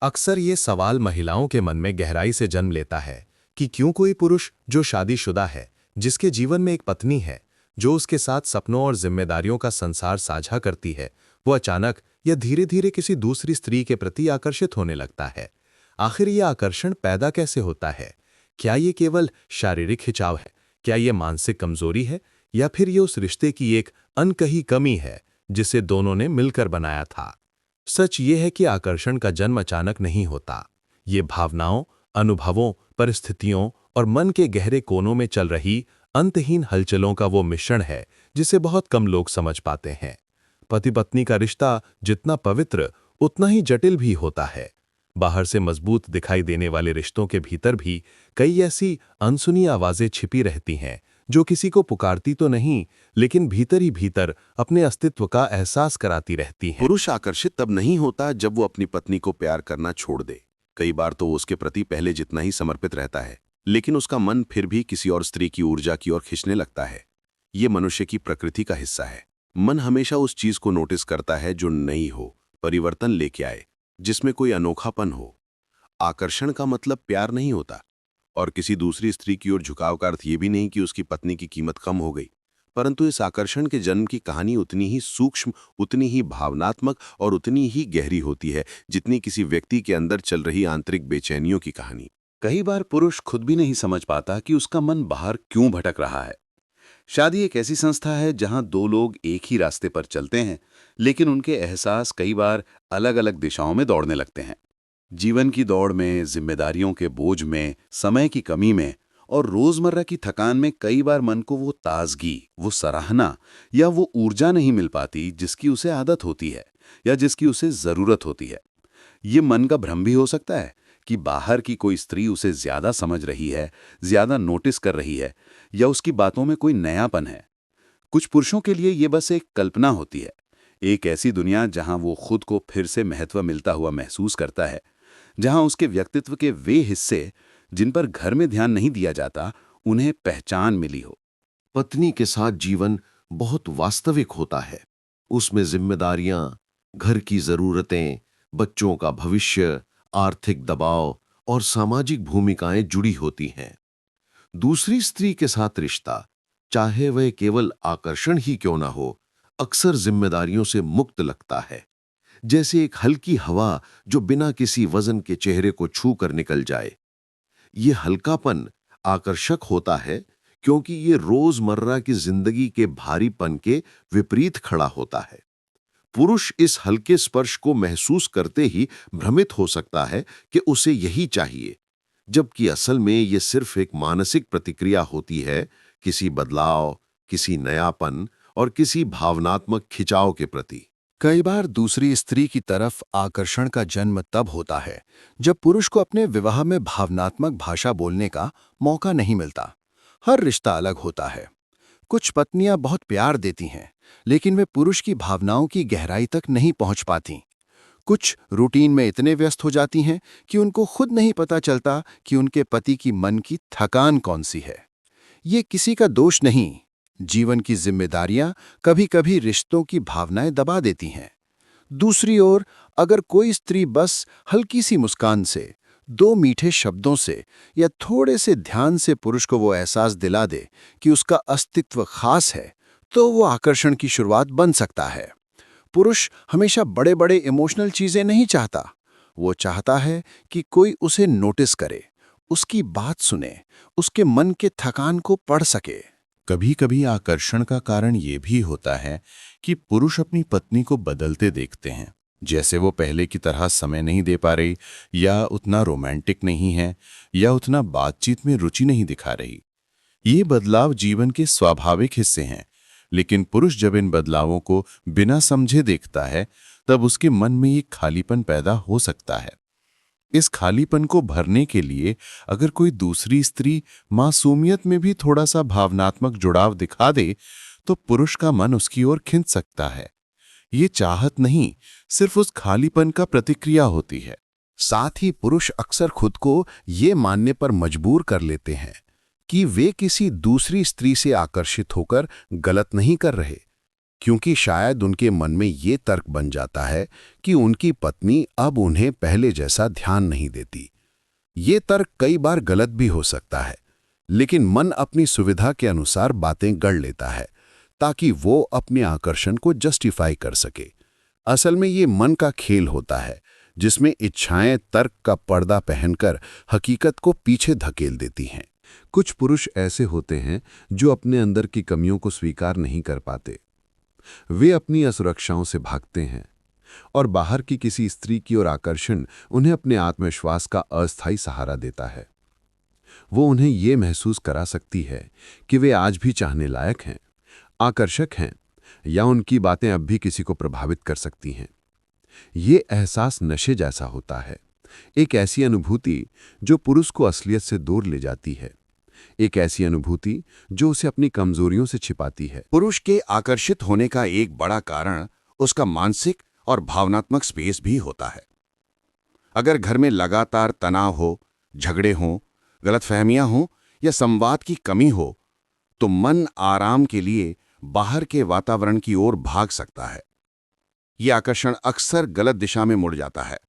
अक्सर ये सवाल महिलाओं के मन में गहराई से जन्म लेता है कि क्यों कोई पुरुष जो शादीशुदा है, जिसके जीवन में एक पत्नी है, जो उसके साथ सपनों और जिम्मेदारियों का संसार साझा करती है, वो अचानक या धीरे-धीरे किसी दूसरी स्त्री के प्रति आकर्षित होने लगता है। आखिर ये आकर्षण पैदा कैसे होता है? क्या ये केवल शारीरिक खिंचाव है? क्या ये मानसिक कमजोरी है? या फिर ये उस रिश्ते की एक अनकही कमी है जिसे दोनों ने मिलकर बनाया था? सच ये है कि आकर्षण का जन्म अचानक नहीं होता। ये भावनाओं, अनुभवों, परिस्थितियों और मन के गहरे कोनों में चल रही अंतहीन हलचलों का वो मिश्रण है जिसे बहुत कम लोग समझ पाते हैं। पति पत्नी का रिश्ता जितना पवित्र, उतना ही जटिल भी होता है। बाहर से मजबूत दिखाई देने वाले रिश्तों के भीतर भी कई ऐसी अनसुनी आवाजें छिपी रहती हैं जो किसी को पुकारती तो नहीं, लेकिन भीतर ही भीतर अपने अस्तित्व का एहसास कराती रहती हैं। पुरुष आकर्षित तब नहीं होता जब वो अपनी पत्नी को प्यार करना छोड़ दे। कई बार तो वो उसके प्रति पहले जितना ही समर्पित रहता है, लेकिन उसका मन फिर भी किसी और स्त्री की ऊर्जा की ओर खींचने लगता है। ये मनुष्य की प्रकृति का हिस्सा है। मन हमेशा उस चीज को नोटिस करता है जो नई हो, परिवर्तन लेके आए, जिसमें कोई अनोखापन हो। आकर्षण का मतलब प्यार नहीं होता, और किसी दूसरी स्त्री की ओर झुकाव का अर्थ ये भी नहीं कि उसकी पत्नी की कीमत कम हो गई। परंतु इस आकर्षण के जन्म की कहानी उतनी ही सूक्ष्म, उतनी ही भावनात्मक और उतनी ही गहरी होती है जितनी किसी व्यक्ति के अंदर चल रही आंतरिक बेचैनियों की कहानी। कई बार पुरुष खुद भी नहीं समझ पाता कि उसका मन बाहर क्यों भटक रहा है। शादी एक ऐसी संस्था है जहां दो लोग एक ही रास्ते पर चलते हैं, लेकिन उनके एहसास कई बार अलग अलग दिशाओं में दौड़ने लगते हैं। जीवन की दौड़ में, जिम्मेदारियों के बोझ में, समय की कमी में और रोजमर्रा की थकान में कई बार मन को वो ताजगी, वो सराहना या वो ऊर्जा नहीं मिल पाती जिसकी उसे आदत होती है या जिसकी उसे जरूरत होती है। ये मन का भ्रम भी हो सकता है कि बाहर की कोई स्त्री उसे ज्यादा समझ रही है, ज्यादा नोटिस कर रही है या उसकी बातों में कोई नयापन है। कुछ पुरुषों के लिए ये बस एक कल्पना होती है, एक ऐसी दुनिया जहां वो खुद को फिर से महत्व मिलता हुआ महसूस करता है, जहां उसके व्यक्तित्व के वे हिस्से जिन पर घर में ध्यान नहीं दिया जाता, उन्हें पहचान मिली हो। पत्नी के साथ जीवन बहुत वास्तविक होता है। उसमें जिम्मेदारियां, घर की जरूरतें, बच्चों का भविष्य, आर्थिक दबाव और सामाजिक भूमिकाएं जुड़ी होती हैं। दूसरी स्त्री के साथ रिश्ता, चाहे वह केवल आकर्षण ही क्यों ना हो, अक्सर जिम्मेदारियों से मुक्त लगता है। जैसे एक हल्की हवा जो बिना किसी वजन के चेहरे को छू कर निकल जाए। ये हल्कापन आकर्षक होता है क्योंकि ये रोजमर्रा की जिंदगी के भारीपन के विपरीत खड़ा होता है। पुरुष इस हल्के स्पर्श को महसूस करते ही भ्रमित हो सकता है कि उसे यही चाहिए, जबकि असल में ये सिर्फ एक मानसिक प्रतिक्रिया होती है, किसी बदलाव, किसी नयापन और किसी भावनात्मक खिंचाव के प्रति। कई बार दूसरी स्त्री की तरफ आकर्षण का जन्म तब होता है जब पुरुष को अपने विवाह में भावनात्मक भाषा बोलने का मौका नहीं मिलता। हर रिश्ता अलग होता है। कुछ पत्नियां बहुत प्यार देती हैं, लेकिन वे पुरुष की भावनाओं की गहराई तक नहीं पहुंच पाती। कुछ रूटीन में इतने व्यस्त हो जाती हैं कि उनको खुद नहीं पता चलता कि उनके पति की मन की थकान कौन सी है। ये किसी का दोष नहीं, जीवन की जिम्मेदारियां कभी-कभी रिश्तों की भावनाएं दबा देती हैं। दूसरी ओर, अगर कोई स्त्री बस हल्की सी मुस्कान से, दो मीठे शब्दों से या थोड़े से ध्यान से पुरुष को वो एहसास दिला दे कि उसका अस्तित्व खास है, तो वो आकर्षण की शुरुआत बन सकता है। पुरुष हमेशा बड़े-बड़े इमोशनल चीजें नहीं चाहता। वो चाहता है कि कोई उसे नोटिस करे, उसकी बात सुने, उसके मन के थकान को पढ़ सके। कभी कभी आकर्षण का कारण ये भी होता है कि पुरुष अपनी पत्नी को बदलते देखते हैं, जैसे वो पहले की तरह समय नहीं दे पा रही, या उतना रोमांटिक नहीं है, या उतना बातचीत में रुचि नहीं दिखा रही। ये बदलाव जीवन के स्वाभाविक हिस्से हैं, लेकिन पुरुष जब इन बदलावों को बिना समझे देखता है, तब उसके मन में ये खालीपन पैदा हो सकता है। इस खालीपन को भरने के लिए अगर कोई दूसरी स्त्री मासूमियत में भी थोड़ा सा भावनात्मक जुड़ाव दिखा दे, तो पुरुष का मन उसकी ओर खिंच सकता है। ये चाहत नहीं, सिर्फ उस खालीपन का प्रतिक्रिया होती है। साथ ही पुरुष अक्सर खुद को ये मानने पर मजबूर कर लेते हैं कि वे किसी दूसरी स्त्री से आकर्षित होकर गलत नहीं कर रहे। क्योंकि शायद उनके मन में ये तर्क बन जाता है कि उनकी पत्नी अब उन्हें पहले जैसा ध्यान नहीं देती। ये तर्क कई बार गलत भी हो सकता है, लेकिन मन अपनी सुविधा के अनुसार बातें गढ़ लेता है ताकि वो अपने आकर्षण को जस्टिफाई कर सके। असल में ये मन का खेल होता है जिसमें इच्छाएं तर्क का पर्दा पहनकर हकीकत को पीछे धकेल देती हैं। कुछ पुरुष ऐसे होते हैं जो अपने अंदर की कमियों को स्वीकार नहीं कर पाते। वे अपनी असुरक्षाओं से भागते हैं और बाहर की किसी स्त्री की ओर आकर्षण उन्हें अपने आत्मविश्वास का अस्थायी सहारा देता है। वो उन्हें ये महसूस करा सकती है कि वे आज भी चाहने लायक हैं, आकर्षक हैं, या उनकी बातें अब भी किसी को प्रभावित कर सकती हैं। ये एहसास नशे जैसा होता है, एक ऐसी अनुभूति जो पुरुष को असलियत से दूर ले जाती है, एक ऐसी अनुभूति जो उसे अपनी कमजोरियों से छिपाती है। पुरुष के आकर्षित होने का एक बड़ा कारण उसका मानसिक और भावनात्मक स्पेस भी होता है। अगर घर में लगातार तनाव हो, झगड़े हों, गलतफहमियां हों या संवाद की कमी हो, तो मन आराम के लिए बाहर के वातावरण की ओर भाग सकता है। यह आकर्षण अक्सर गलत दिशा में मुड़ जाता है,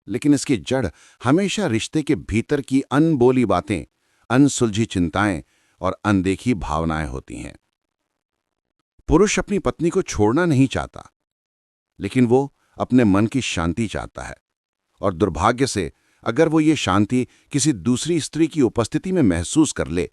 लेकिन इसकी जड़ हमेशा रिश्ते के भीतर की अनबोली बातें, अनसुलझी चिंताएं और अनदेखी भावनाएं होती हैं। पुरुष अपनी पत्नी को छोड़ना नहीं चाहता, लेकिन वो अपने मन की शांति चाहता है, और दुर्भाग्य से अगर वो ये शांति किसी दूसरी स्त्री की उपस्थिति में महसूस कर ले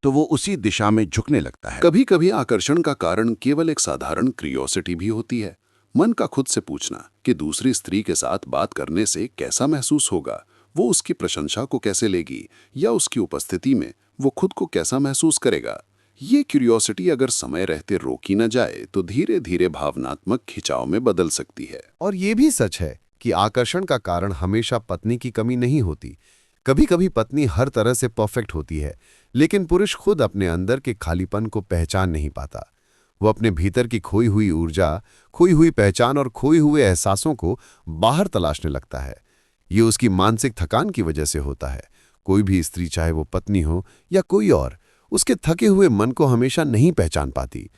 तो वो उसी दिशा में झुकने लगता है। कभी कभी आकर्षण का कारण केवल एक साधारण क्यूरियोसिटी भी होती है। मन का खुद से पूछना कि दूसरी स्त्री के साथ बात करने से कैसा महसूस होगा, वो उसकी प्रशंसा को कैसे लेगी, या उसकी उपस्थिति में वो खुद को कैसा महसूस करेगा। ये क्यूरियोसिटी अगर समय रहते रोकी न जाए तो धीरे धीरे भावनात्मक खिंचाव में बदल सकती है। और ये भी सच है कि आकर्षण का कारण हमेशा पत्नी की कमी नहीं होती। कभी कभी पत्नी हर तरह से परफेक्ट होती है, लेकिन पुरुष खुद अपने अंदर के खालीपन को पहचान नहीं पाता। वो अपने भीतर की खोई हुई ऊर्जा, खोई हुई पहचान और खोए हुए एहसासों को बाहर तलाशने लगता है। ये उसकी मानसिक थकान की वजह से होता है। कोई भी स्त्री, चाहे वो पत्नी हो या कोई और, उसके थके हुए मन को हमेशा नहीं पहचान पाती।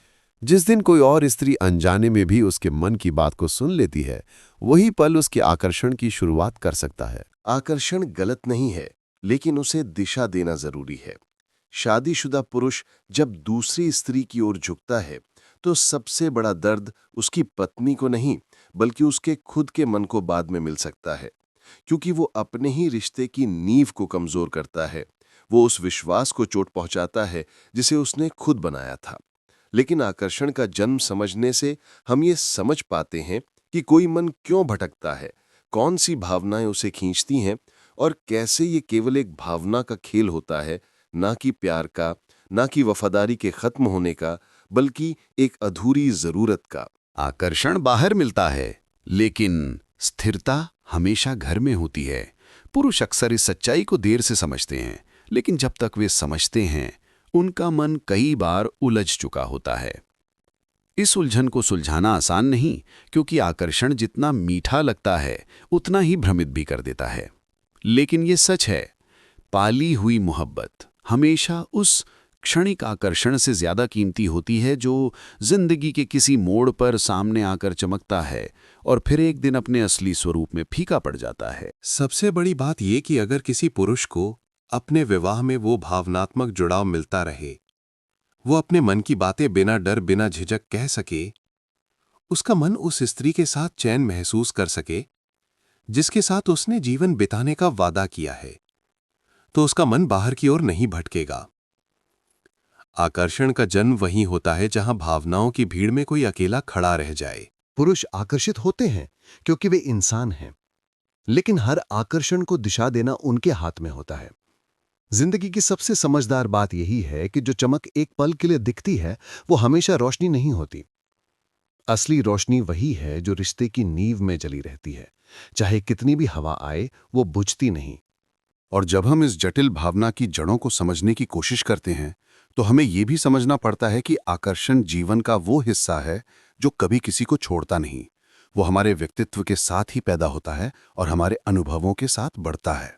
जिस दिन कोई और स्त्री अनजाने में भी उसके मन की बात को सुन लेती है, वही पल उसके आकर्षण की शुरुआत कर सकता है। आकर्षण गलत नहीं है, लेकिन उसे दिशा देना जरूरी है। शादीशुदा पुरुष जब दूसरी स्त्री की ओर झुकता है तो सबसे बड़ा दर्द उसकी पत्नी को नहीं, बल्कि उसके खुद के मन को बाद में मिल सकता है, क्योंकि वो अपने ही रिश्ते की नींव को कमजोर करता है। वो उस विश्वास को चोट पहुंचाता है जिसे उसने खुद बनाया था। लेकिन आकर्षण का जन्म समझने से हम ये समझ पाते हैं कि कोई मन क्यों भटकता है, कौन सी भावनाएं उसे खींचती हैं, और कैसे ये केवल एक भावना का खेल होता है, ना कि प्यार का, ना कि वफादारी के खत्म होने का, बल्कि एक अधूरी जरूरत का। आकर्षण बाहर मिलता है, लेकिन स्थिरता हमेशा घर में होती है। पुरुष अक्सर इस सच्चाई को देर से समझते हैं, लेकिन जब तक वे समझते हैं, उनका मन कई बार उलझ चुका होता है। इस उलझन को सुलझाना आसान नहीं, क्योंकि आकर्षण जितना मीठा लगता है उतना ही भ्रमित भी कर देता है। लेकिन ये सच है, पाली हुई मोहब्बत हमेशा उस क्षणिक आकर्षण से ज्यादा कीमती होती है जो जिंदगी के किसी मोड़ पर सामने आकर चमकता है और फिर एक दिन अपने असली स्वरूप में फीका पड़ जाता है। सबसे बड़ी बात यह कि अगर किसी पुरुष को अपने विवाह में वो भावनात्मक जुड़ाव मिलता रहे, वो अपने मन की बातें बिना डर बिना झिझक कह सके, उसका मन उस स्त्री के साथ चैन महसूस कर सके जिसके साथ उसने जीवन बिताने का वादा किया है, तो उसका मन बाहर की ओर नहीं भटकेगा। आकर्षण का जन्म वहीं होता है जहां भावनाओं की भीड़ में कोई अकेला खड़ा रह जाए। पुरुष आकर्षित होते हैं क्योंकि वे इंसान हैं, लेकिन हर आकर्षण को दिशा देना उनके हाथ में होता है। जिंदगी की सबसे समझदार बात यही है कि जो चमक एक पल के लिए दिखती है वो हमेशा रोशनी नहीं होती। असली रोशनी वही है जो रिश्ते की नींव में जली रहती है, चाहे कितनी भी हवा आए वो बुझती नहीं। और जब हम इस जटिल भावना की जड़ों को समझने की कोशिश करते हैं तो हमें यह भी समझना पड़ता है कि आकर्षण जीवन का वो हिस्सा है जो कभी किसी को छोड़ता नहीं। वो हमारे व्यक्तित्व के साथ ही पैदा होता है और हमारे अनुभवों के साथ बढ़ता है।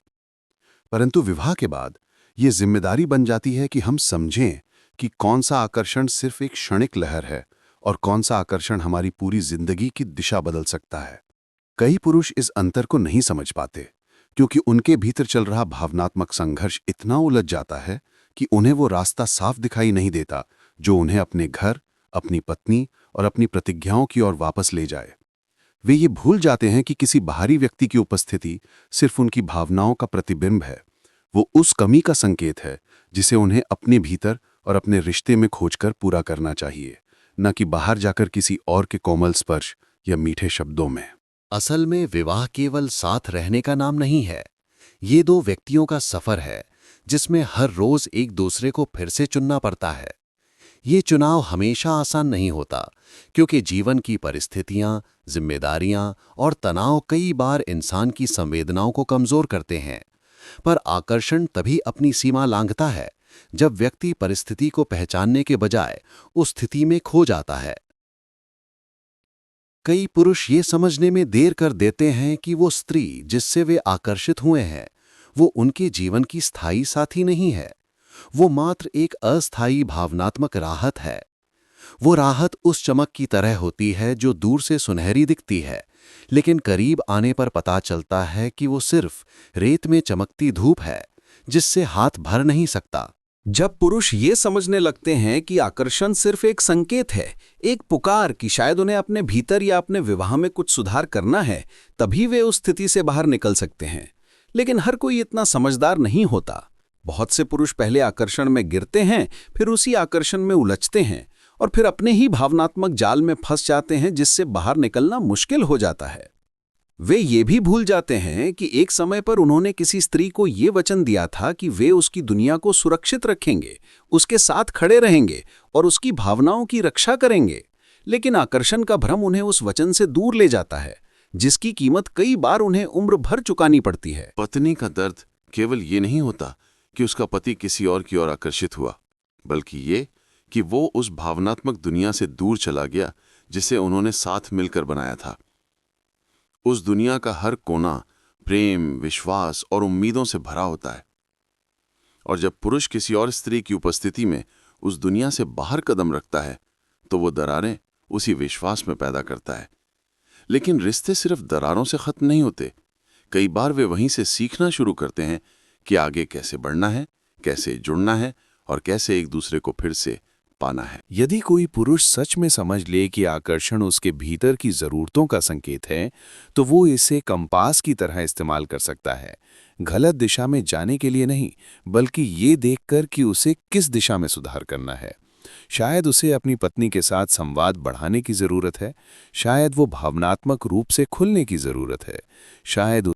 परंतु विवाह के बाद ये जिम्मेदारी बन जाती है कि हम समझें कि कौन सा आकर्षण सिर्फ एक क्षणिक लहर है और कौन सा आकर्षण हमारी पूरी जिंदगी की दिशा बदल सकता है। कई पुरुष इस अंतर को नहीं समझ पाते क्योंकि उनके भीतर चल रहा भावनात्मक संघर्ष इतना उलझ जाता है कि उन्हें वो रास्ता साफ दिखाई नहीं देता जो उन्हें अपने घर, अपनी पत्नी और अपनी प्रतिज्ञाओं की ओर वापस ले जाए। वे ये भूल जाते हैं कि किसी बाहरी व्यक्ति की उपस्थिति सिर्फ उनकी भावनाओं का प्रतिबिंब है। वो उस कमी का संकेत है जिसे उन्हें अपने भीतर और अपने रिश्ते में खोजकर पूरा करना चाहिए, न कि बाहर जाकर किसी और के कोमल स्पर्श या मीठे शब्दों में। असल में विवाह केवल साथ रहने का नाम नहीं है। ये दो व्यक्तियों का सफर है जिसमें हर रोज एक दूसरे को फिर से चुनना पड़ता है। ये चुनाव हमेशा आसान नहीं होता क्योंकि जीवन की परिस्थितियां, जिम्मेदारियां और तनाव कई बार इंसान की संवेदनाओं को कमजोर करते हैं। पर आकर्षण तभी अपनी सीमा लांघता है जब व्यक्ति परिस्थिति को पहचानने के बजाय उस स्थिति में खो जाता है। कई पुरुष ये समझने में देर कर देते हैं कि वो स्त्री जिससे वे आकर्षित हुए हैं वो उनके जीवन की स्थायी साथी नहीं है। वो मात्र एक अस्थायी भावनात्मक राहत है। वो राहत उस चमक की तरह होती है जो दूर से सुनहरी दिखती है, लेकिन करीब आने पर पता चलता है कि वो सिर्फ रेत में चमकती धूप है जिससे हाथ भर नहीं सकता। जब पुरुष ये समझने लगते हैं कि आकर्षण सिर्फ एक संकेत है, एक पुकार कि शायद उन्हें अपने भीतर या अपने विवाह में कुछ सुधार करना है, तभी वे उस स्थिति से बाहर निकल सकते हैं। लेकिन हर कोई इतना समझदार नहीं होता। बहुत से पुरुष पहले आकर्षण में गिरते हैं, फिर उसी आकर्षण में उलझते हैं और फिर अपने ही भावनात्मक जाल में फंस जाते हैं जिससे बाहर निकलना मुश्किल हो जाता है। वे ये भी भूल जाते हैं कि एक समय पर उन्होंने किसी स्त्री को ये वचन दिया था कि वे उसकी दुनिया को सुरक्षित रखेंगे, उसके साथ खड़े रहेंगे और उसकी भावनाओं की रक्षा करेंगे। लेकिन आकर्षण का भ्रम उन्हें उस वचन से दूर ले जाता है, जिसकी कीमत कई बार उन्हें उम्र भर चुकानी पड़ती है। पत्नी का दर्द केवल ये नहीं होता कि उसका पति किसी और की ओर आकर्षित हुआ, बल्कि ये कि वो उस भावनात्मक दुनिया से दूर चला गया जिसे उन्होंने साथ मिलकर बनाया था। उस दुनिया का हर कोना प्रेम, विश्वास और उम्मीदों से भरा होता है। और जब पुरुष किसी और स्त्री की उपस्थिति में उस दुनिया से बाहर कदम रखता है तो वो दरारें उसी विश्वास में पैदा करता है। लेकिन रिश्ते सिर्फ दरारों से खत्म नहीं होते। कई बार वे वहीं से सीखना शुरू करते हैं कि आगे कैसे बढ़ना है, कैसे जुड़ना है और कैसे एक दूसरे को फिर से पाना है। यदि कोई पुरुष सच में समझ ले कि आकर्षण उसके भीतर की जरूरतों का संकेत है, तो वो इसे कंपास की तरह इस्तेमाल कर सकता है, गलत दिशा में जाने के लिए नहीं, बल्कि ये देखकर कि उसे किस दिशा में सुधार करना है। शायद उसे अपनी पत्नी के साथ संवाद बढ़ाने की जरूरत है, शायद वो भावनात्मक रूप से खुलने की जरूरत है, शायद